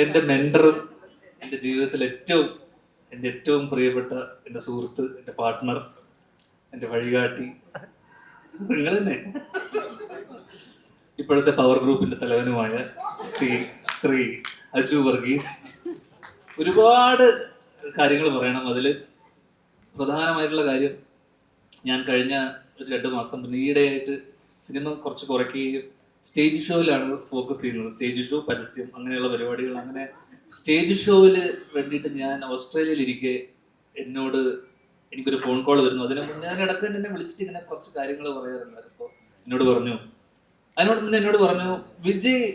എൻ്റെ മെൻറ്ററും എൻ്റെ ജീവിതത്തിൽ എൻ്റെ ഏറ്റവും പ്രിയപ്പെട്ട എൻ്റെ സുഹൃത്ത്, എൻ്റെ പാർട്ട്ണർ, എൻ്റെ വഴികാട്ടി നിങ്ങൾ തന്നെ, ഇപ്പോഴത്തെ പവർ ഗ്രൂപ്പിൻ്റെ തലവനുമായ ശ്രീ അജു വർഗീസ്. ഒരുപാട് കാര്യങ്ങൾ പറയണം. അതിൽ പ്രധാനമായിട്ടുള്ള കാര്യം, ഞാൻ കഴിഞ്ഞ ഒരു 2 മാസം മുന്നേ ഈയിടെയായിട്ട് സിനിമ കുറച്ച് കുറയ്ക്കുകയും സ്റ്റേജ് ഷോയിലാണ് ഫോക്കസ് ചെയ്യുന്നത്. സ്റ്റേജ് ഷോ, പരസ്യം, അങ്ങനെയുള്ള പരിപാടികൾ. അങ്ങനെ സ്റ്റേജ് ഷോയിൽ വേണ്ടിയിട്ട് ഞാൻ ഓസ്ട്രേലിയയിലിരിക്കെ എനിക്കൊരു ഫോൺ കോൾ വരുന്നു. അതിന് മുന്നേ ഞാൻ ഇടയ്ക്ക് എന്നെ വിളിച്ചിട്ട് ഇങ്ങനെ കുറച്ച് കാര്യങ്ങൾ പറയാറുണ്ടായിരുന്നു. അപ്പോൾ എന്നോട് പറഞ്ഞു വിജയ്,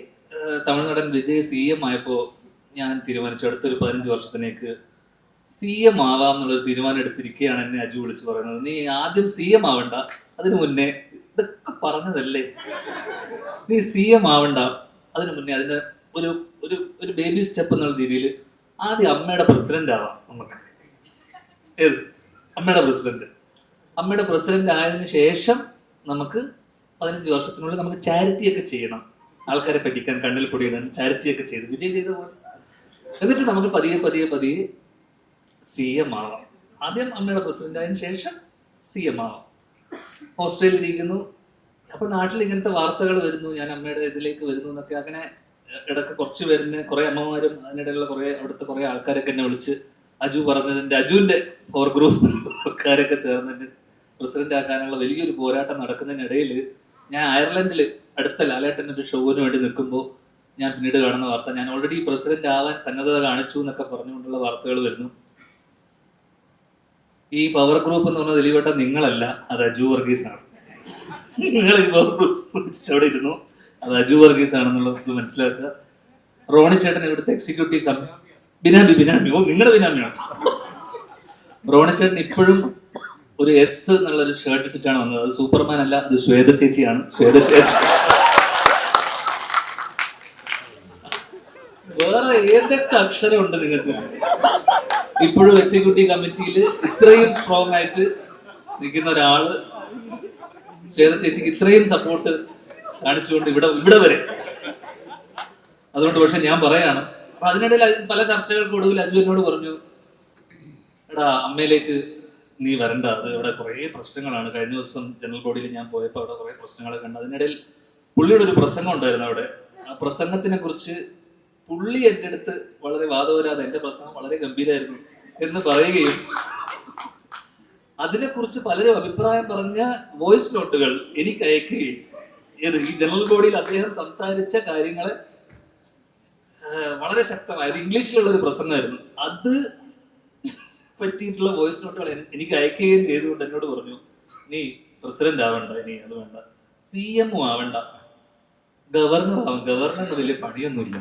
തമിഴ്നാടൻ വിജയ് CM ആയപ്പോൾ ഞാൻ തീരുമാനിച്ചു അടുത്തൊരു 15 വർഷത്തിലേക്ക് CM ആവാം എന്നുള്ളൊരു തീരുമാനം എടുത്തിരിക്കുകയാണ്. എന്നെ അജു വിളിച്ച് പറയുന്നത്, നീ ആദ്യം CM ആവണ്ട, അതിനു മുന്നേ ഇതൊക്കെ പറഞ്ഞതല്ലേ, നീ CM ആവണ്ട, അതിനു മുന്നേ അതിന് ഒരു ബേബി സ്റ്റെപ്പ് എന്നുള്ള രീതിയിൽ ആദ്യം അമ്മയുടെ പ്രസിഡന്റ് ആവാം നമുക്ക്. അമ്മയുടെ പ്രസിഡന്റ് ആയതിനു ശേഷം നമുക്ക് 15 വർഷത്തിനുള്ളിൽ നമുക്ക് ചാരിറ്റിയൊക്കെ ചെയ്യണം, ആൾക്കാരെ പറ്റിക്കാൻ, കണ്ണിൽ പൊടിയിടാൻ ചാരിറ്റിയൊക്കെ ചെയ്ത് വിജയ് ചെയ്ത പോലെ. എന്നിട്ട് നമുക്ക് പതിയെ CM ആവാം. ആദ്യം അമ്മയുടെ പ്രസിഡന്റ് ആയതിനു ശേഷം CM ആവാം. ഓസ്ട്രേലിയയിൽ ഇരിക്കുന്നു. അപ്പോൾ നാട്ടിൽ ഇങ്ങനത്തെ വാർത്തകൾ വരുന്നു, ഞാൻ അമ്മയുടെ ഇതിലേക്ക് വരുന്നു എന്നൊക്കെ. അങ്ങനെ ഇടയ്ക്ക് കുറച്ച് പേരിന്, കുറേ അമ്മമാരും അതിനിടയിലുള്ള അവിടുത്തെ കുറേ ആൾക്കാരൊക്കെ എന്നെ വിളിച്ച് അജു പറഞ്ഞതിൻ്റെ, അജുവിൻ്റെ പവർ ഗ്രൂപ്പ് ആൾക്കാരൊക്കെ ചേർന്ന് എന്നെ പ്രസിഡന്റ് ആക്കാനുള്ള വലിയൊരു പോരാട്ടം നടക്കുന്നതിനിടയിൽ ഞാൻ അയർലൻഡിൽ അടുത്ത ലാലേട്ടൻ്റെ ഒരു ഷോവിന് വേണ്ടി നിൽക്കുമ്പോൾ ഞാൻ പിന്നീട് കാണുന്ന വാർത്ത, ഞാൻ ഓൾറെഡി പ്രസിഡന്റ് ആവാൻ സന്നദ്ധത കാണിച്ചു എന്നൊക്കെ പറഞ്ഞുകൊണ്ടുള്ള വാർത്തകൾ വരുന്നു. ഈ പവർ ഗ്രൂപ്പ് എന്ന് പറഞ്ഞാൽ ദിലീപേട്ട നിങ്ങളല്ല, അത് അജു വർഗീസ് ആണ്. നിങ്ങൾ ഈ പവർ ഗ്രൂപ്പ് അവിടെ ഇരുന്നു, അത് അജു വർഗീസ് ആണെന്നുള്ളത് മനസ്സിലാക്കുക. റോണി ചേട്ടൻ ഇവിടുത്തെ എക്സിക്യൂട്ടീവ് ബിനാമി, നിങ്ങളുടെ ബിനാമിയാണ്. റോണി ചേട്ടൻ ഇപ്പോഴും ഒരു S എന്നുള്ളൊരു ഷർട്ട് ഇട്ടിട്ടാണ് വന്നത്. അത് സൂപ്പർമാൻ അല്ല, അത് ശ്വേത ചേച്ചിയാണ്. വേറെ ഏതൊക്കെ അക്ഷരമുണ്ട് നിങ്ങൾക്ക്? ഇപ്പോഴും എക്സിക്യൂട്ടീവ് കമ്മിറ്റിയിൽ ഇത്രയും സ്ട്രോങ് ആയിട്ട് നിൽക്കുന്ന ഒരാള്, ശ്വേത ചേച്ചിക്ക് ഇത്രയും സപ്പോർട്ട് കാണിച്ചുകൊണ്ട് ഇവിടെ വരെ. അതുകൊണ്ട് പക്ഷെ ഞാൻ പറയാണ്, അതിനിടയിൽ പല ചർച്ചകൾക്ക് ഒടുവിൽ അജു എന്നോട് പറഞ്ഞു, എടാ അമ്മയിലേക്ക് നീ വരണ്ട, അത് ഇവിടെ കുറേ പ്രശ്നങ്ങളാണ്. കഴിഞ്ഞ ദിവസം ജനറൽ ബോഡിയിൽ ഞാൻ പോയപ്പോൾ അവിടെ കുറേ പ്രശ്നങ്ങളൊക്കെ ഉണ്ട്. അതിനിടയിൽ പുള്ളിയുടെ ഒരു പ്രസംഗം ഉണ്ടായിരുന്നു അവിടെ. ആ പ്രസംഗത്തിനെ കുറിച്ച് പുള്ളി എൻ്റെ അടുത്ത് വളരെ വാദവരാതെ, എൻ്റെ പ്രസംഗം വളരെ ഗംഭീരമായിരുന്നു എന്ന് പറയുകയും അതിനെക്കുറിച്ച് പലരും അഭിപ്രായം പറഞ്ഞ വോയിസ് നോട്ടുകൾ എനിക്ക് അയക്കുകയും ഈ ജനറൽ ബോഡിയിൽ അദ്ദേഹം സംസാരിച്ച കാര്യങ്ങളെ വളരെ ശക്തമായത് ഇംഗ്ലീഷിലുള്ള ഒരു പ്രസംഗമായിരുന്നു, അത് പറ്റിയിട്ടുള്ള വോയിസ് നോട്ടുകൾ എനിക്ക് അയക്കുകയും ചെയ്തുകൊണ്ട് എന്നോട് പറഞ്ഞു, നീ പ്രസിഡന്റ് ആവണ്ട, ഇനി അത് വേണ്ട, CM ആവണ്ട, ഗവർണർ ആവും. ഗവർണറിന് വലിയ പണിയൊന്നുമില്ല.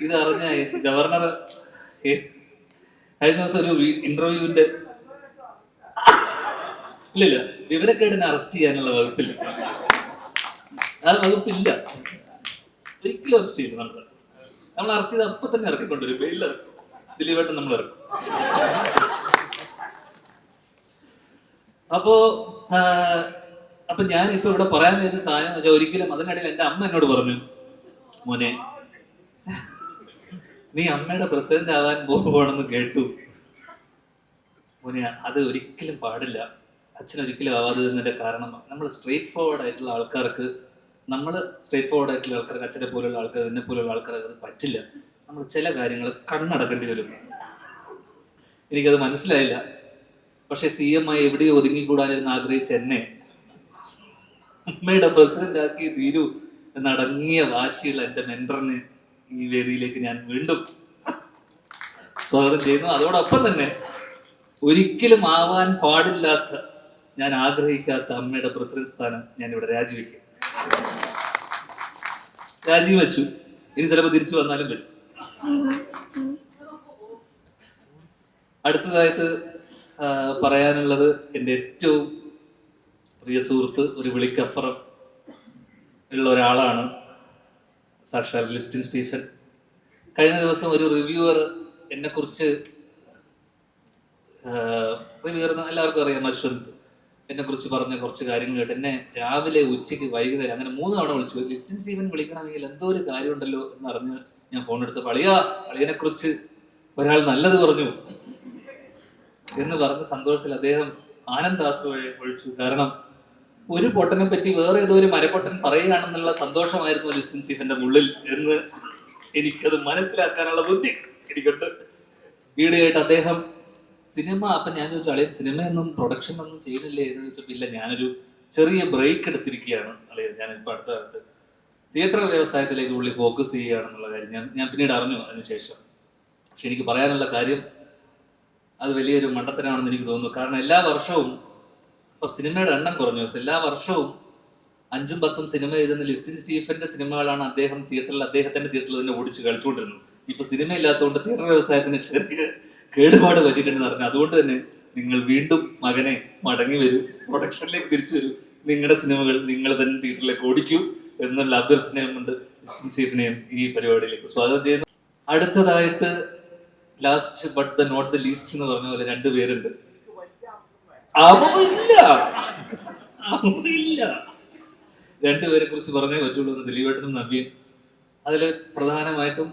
ഇതറിഞ്ഞ ഗവർണർ കഴിഞ്ഞ ദിവസം ഒരു ഇന്റർവ്യൂവിന്റെ ഇല്ല വിവരക്കേടിനെ അറസ്റ്റ് ചെയ്യാനുള്ള വകുപ്പില്ല, ആ വകുപ്പില്ല, ഒരിക്കലും അറസ്റ്റ് ചെയ്യില്ല. നമ്മൾ അറസ്റ്റ് ചെയ്ത് അപ്പൊ തന്നെ ഇറക്കിക്കൊണ്ടുവരും, ബെയിലിൽ ഇറക്കും. ദിലീപേട്ടൻ നമ്മൾ ഇറക്കും. അപ്പൊ ഞാൻ ഇപ്പൊ ഇവിടെ പറയാൻ വിചാരിച്ച സാധനം എന്ന് വെച്ചാൽ, ഒരിക്കലും അതിനിടയിൽ എൻ്റെ അമ്മ എന്നോട് പറഞ്ഞു, മോനെ നീ അമ്മയുടെ പ്രസിഡന്റ് ആവാൻ പോകണമെന്ന് കേട്ടു മോനെ, അത് ഒരിക്കലും പാടില്ല, അച്ഛൻ ഒരിക്കലും ആവാതെ എന്നതിന്റെ കാരണം, നമ്മൾ സ്ട്രേറ്റ് ഫോർവേഡ് ആയിട്ടുള്ള ആൾക്കാർക്ക് അച്ഛനെ പോലുള്ള ആൾക്കാർ, എന്നെ പോലുള്ള ആൾക്കാർക്ക് അത് പറ്റില്ല. നമ്മൾ ചില കാര്യങ്ങൾ കണ്ണടക്കേണ്ടി വരുന്നു. എനിക്കത് മനസ്സിലായില്ല. പക്ഷെ CM ആയി എവിടെയോ ഒതുങ്ങിക്കൂടാനിരുന്ന് ആഗ്രഹിച്ച എന്നെ അമ്മയുടെ പ്രസിഡന്റ് ആക്കി തീരൂ എന്നടങ്ങിയ വാശിയുള്ള എൻ്റെ മെന്ററിനെ ഈ വേദിയിലേക്ക് ഞാൻ വീണ്ടും സ്വാഗതം ചെയ്യുന്നു. അതോടൊപ്പം തന്നെ ഒരിക്കലും ആവാൻ പാടില്ലാത്ത, ഞാൻ ആഗ്രഹിക്കാത്ത അമ്മയുടെ പ്രസിഡന്റ് സ്ഥാനം ഞാൻ ഇവിടെ രാജിവെച്ചു. ഇനി ചിലപ്പോൾ തിരിച്ചു വന്നാലും വരും. അടുത്തതായിട്ട് പറയാനുള്ളത്, എൻ്റെ ഏറ്റവും പ്രിയ സുഹൃത്ത്, ഒരു വിളിക്കപ്പുറം ഉള്ള ഒരാളാണ് സാക്ഷാൽ ലിസ്റ്റിൻ സ്റ്റീഫൻ. കഴിഞ്ഞ ദിവസം ഒരു റിവ്യൂവർ എന്നെക്കുറിച്ച്, റിവ്യൂവർ എല്ലാവർക്കും അറിയാം, അശ്വന്ത്, എന്നെക്കുറിച്ച് പറഞ്ഞ കുറച്ച് കാര്യങ്ങൾ കേട്ട് എന്നെ രാവിലെ, ഉച്ചയ്ക്ക്, വൈകുന്നേരം അങ്ങനെ 3 തവണ വിളിച്ചു. ലിസ്റ്റിൻ സ്റ്റീഫൻ വിളിക്കണമെങ്കിൽ എന്തോ ഒരു കാര്യമുണ്ടല്ലോ എന്നറിഞ്ഞ് ഞാൻ ഫോൺ എടുത്തപ്പോൾ അളിയനെ കുറിച്ച് ഒരാൾ നല്ലത് പറഞ്ഞു എന്ന് പറഞ്ഞ സന്തോഷത്തിൽ അദ്ദേഹം ആനന്ദാശ്രു ഒഴിച്ചു. കാരണം ഒരു പൊട്ടനെ പറ്റി വേറെ ഏതോ ഒരു മരപ്പൊട്ടൻ പറയുകയാണെന്നുള്ള സന്തോഷമായിരുന്നു ലിസ്റ്റിൻ സ്റ്റീഫന്റെ ഉള്ളിൽ എന്ന് എനിക്കത് മനസ്സിലാക്കാനുള്ള ബുദ്ധി എനിക്കുണ്ട്. ഈടെയായിട്ട് അദ്ദേഹം സിനിമ, അപ്പം ഞാൻ ചോദിച്ചു അളിയൻ സിനിമയൊന്നും പ്രൊഡക്ഷൻ ഒന്നും ചെയ്യുന്നില്ലേ എന്ന് ചോദിച്ചപ്പോൾ ഇല്ല, ഞാനൊരു ചെറിയ ബ്രേക്ക് എടുത്തിരിക്കുകയാണ് അളിയൻ, ഞാനിപ്പോൾ അടുത്ത കാലത്ത് തിയേറ്റർ വ്യവസായത്തിലേക്ക് ഉള്ളി ഫോക്കസ് ചെയ്യുകയാണെന്നുള്ള കാര്യം ഞാൻ പിന്നീട് അറിഞ്ഞു അതിനുശേഷം. പക്ഷെ എനിക്ക് പറയാനുള്ള കാര്യം അത് വലിയൊരു മണ്ടത്തരമാണെന്ന് എനിക്ക് തോന്നുന്നു. കാരണം എല്ലാ വർഷവും ഇപ്പം സിനിമയുടെ എണ്ണം കുറഞ്ഞു, എല്ലാ വർഷവും 5ഉം 10ഉം സിനിമ എഴുതുന്ന ലിസ്റ്റിൻ സ്റ്റീഫന്റെ സിനിമകളാണ് അദ്ദേഹത്തിന്റെ തിയേറ്ററിൽ തന്നെ ഓടിച്ച് കളിച്ചുകൊണ്ടിരുന്നത്. ഇപ്പൊ സിനിമ ഇല്ലാത്തതുകൊണ്ട് തിയേറ്റർ വ്യവസായത്തിന് ചെറിയ കേടുപാട് പറ്റിയിട്ടുണ്ടെന്ന് പറഞ്ഞു. അതുകൊണ്ട് തന്നെ നിങ്ങൾ വീണ്ടും മകനെ മടങ്ങി വരൂ, പ്രൊഡക്ഷനിലേക്ക് തിരിച്ചു വരൂ, നിങ്ങളുടെ സിനിമകൾ നിങ്ങൾ തന്നെ തിയേറ്ററിലേക്ക് ഓടിക്കൂ എന്നുള്ള അഭ്യർത്ഥനയും കൊണ്ട് ലിസ്റ്റിൻ സ്റ്റീഫനെയും ഈ പരിപാടിയിലേക്ക് സ്വാഗതം ചെയ്യുന്നു. അടുത്തതായിട്ട് last but the not the least എന്ന് പറഞ്ഞ പോലെ 2 പേരുണ്ട്. ഇല്ല 2 പേരെ കുറിച്ച് പറഞ്ഞേ പറ്റുള്ളൂ. ദിലീപേട്ടനും നവ്യയും. അതിൽ പ്രധാനമായിട്ടും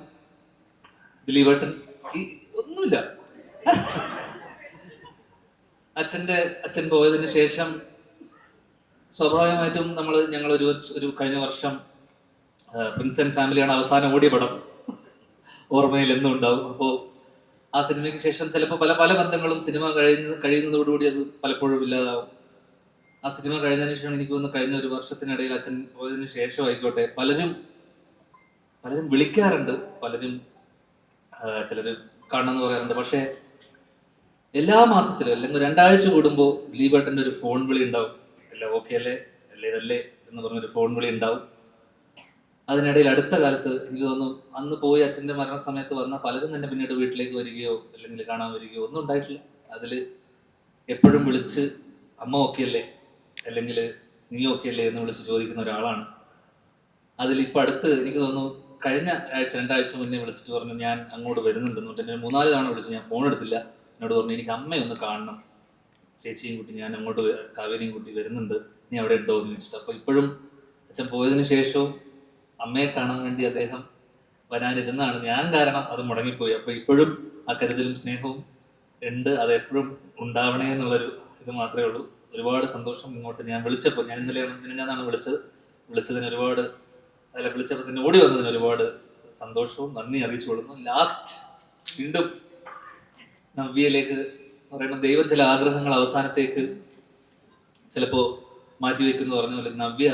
ദിലീപേട്ടൻ ഒന്നുമില്ല, അച്ഛൻ പോയതിന് ശേഷം സ്വാഭാവികമായിട്ടും ഞങ്ങൾ ഒരു കഴിഞ്ഞ വർഷം പ്രിൻസ് ആൻഡ് ഫാമിലിയാണ് അവസാനം ഓടിയ പടം, ഓർമ്മയിൽ എന്നും ഉണ്ടാവും. അപ്പോൾ ആ സിനിമയ്ക്ക് ശേഷം ചിലപ്പോൾ പല ബന്ധങ്ങളും സിനിമ കഴിയുന്നതോടുകൂടി അത് പലപ്പോഴും ഇല്ലാതാവും. ആ സിനിമ കഴിഞ്ഞതിന് ശേഷം എനിക്ക് തോന്നുന്നു കഴിഞ്ഞ ഒരു വർഷത്തിനിടയിൽ അച്ഛൻ പോയതിന് ശേഷം ആയിക്കോട്ടെ പലരും വിളിക്കാറുണ്ട്, പലരും ചിലർ കാണണമെന്ന് പറയാറുണ്ട്. പക്ഷേ എല്ലാ മാസത്തിലും അല്ലെങ്കിൽ 2 ആഴ്ച കൂടുമ്പോൾ ദിലീപേട്ടൻ്റെ ഒരു ഫോൺ വിളി ഉണ്ടാവും. എല്ലാം ഓക്കെ അല്ലേ, ഇതല്ലേ എന്ന് പറഞ്ഞൊരു ഫോൺ വിളി ഉണ്ടാവും. അതിനിടയിൽ അടുത്ത കാലത്ത് എനിക്ക് തോന്നുന്നു അന്ന് പോയി അച്ഛൻ്റെ മരണസമയത്ത് വന്ന പലരും തന്നെ പിന്നീട് വീട്ടിലേക്ക് വരികയോ അല്ലെങ്കിൽ കാണാൻ വരികയോ ഒന്നും ഉണ്ടായിട്ടില്ല. അതിൽ എപ്പോഴും വിളിച്ച് അമ്മ ഓക്കെ അല്ലേ അല്ലെങ്കിൽ നീ ഓക്കെ അല്ലേ എന്ന് വിളിച്ച് ചോദിക്കുന്ന ഒരാളാണ്. അതിലിപ്പോൾ അടുത്ത് എനിക്ക് തോന്നുന്നു കഴിഞ്ഞ 2 ആഴ്ച മുന്നേ വിളിച്ചിട്ട് പറഞ്ഞു ഞാൻ അങ്ങോട്ട് വരുന്നുണ്ട് എന്നിട്ട് എന്നെ 3-4 തവണ വിളിച്ചു. ഞാൻ ഫോൺ എടുത്തില്ല. എന്നോട് പറഞ്ഞു എനിക്ക് അമ്മയൊന്ന് കാണണം, ചേച്ചിയും കുട്ടി ഞാൻ അങ്ങോട്ട് കാവേരിയും കുട്ടി വരുന്നുണ്ട്, നീ അവിടെ ഉണ്ടോ എന്ന് ചോദിച്ചിട്ട്. അപ്പോൾ ഇപ്പോഴും അച്ഛൻ പോയതിന് ശേഷവും അമ്മയെ കാണാൻ വേണ്ടി അദ്ദേഹം വരാനിരുന്നാണ്. ഞാൻ കാരണം അത് മുടങ്ങിപ്പോയി. അപ്പോൾ ഇപ്പോഴും ആ കരുതലും സ്നേഹവും ഉണ്ട്, അത് എപ്പോഴും ഉണ്ടാവണേ എന്നുള്ളൊരു ഇത് മാത്രമേ ഉള്ളൂ. ഒരുപാട് സന്തോഷം. ഇങ്ങോട്ട് ഞാൻ വിളിച്ചപ്പോൾ, ഞാൻ ഇന്നലെ ഞാനാണ് വിളിച്ചതിന് ഒരുപാട്, അതിലെ വിളിച്ചപ്പോൾ തന്നെ ഓടി വന്നതിന് ഒരുപാട് സന്തോഷവും നന്ദി അറിയിച്ചു കൊള്ളുന്നു. ലാസ്റ്റ് വീണ്ടും നവ്യയിലേക്ക് പറയുമ്പോൾ ദൈവം ചില ആഗ്രഹങ്ങൾ അവസാനത്തേക്ക് ചിലപ്പോൾ മാറ്റിവെക്കുന്നു പറഞ്ഞ പോലെ നവ്യ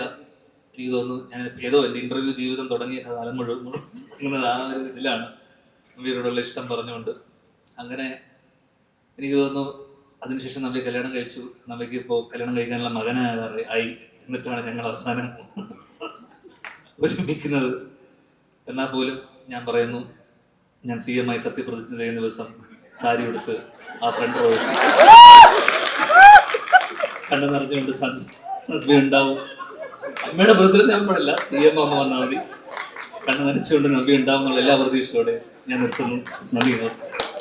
എനിക്ക് തോന്നുന്നു ഞാൻ ഏതോ എൻ്റെ ഇൻ്റർവ്യൂ ജീവിതം തുടങ്ങിയ കാലം മുഴുവൻ ആ ഒരു ഇതിലാണ് നവ്യയോടുള്ള ഇഷ്ടം പറഞ്ഞുകൊണ്ട്. അങ്ങനെ എനിക്ക് തോന്നുന്നു അതിനുശേഷം നവ്യ കല്യാണം കഴിച്ചു. നവ്യക്ക് ഇപ്പോൾ കല്യാണം കഴിക്കാനുള്ള മകനായി എന്നിട്ടാണ് ഞങ്ങൾ അവസാനം ഒരുമിക്കുന്നത്. എന്നാൽ പോലും ഞാൻ പറയുന്നു, ഞാൻ CM ആയി സത്യപ്രതിജ്ഞ ചെയ്യുന്ന ദിവസം സാരി എടുത്ത് ആ ഫ്രണ്ട് റോയിൽ കണ്ണു നിറഞ്ഞുകൊണ്ട് നവ്യ ഉണ്ടാവും. അമ്മയുടെ പ്രസിഡന്റ് ഞാൻ പാടില്ല, CM അമ്മ വന്നാൽ മതി. കണ്ണു നനച്ചുകൊണ്ട് നവ്യ ഉണ്ടാവും എന്നുള്ള എല്ലാ പ്രതീക്ഷയോടെ ഞാൻ നിർത്തുന്നു. നന്ദി, നമസ്കാരം.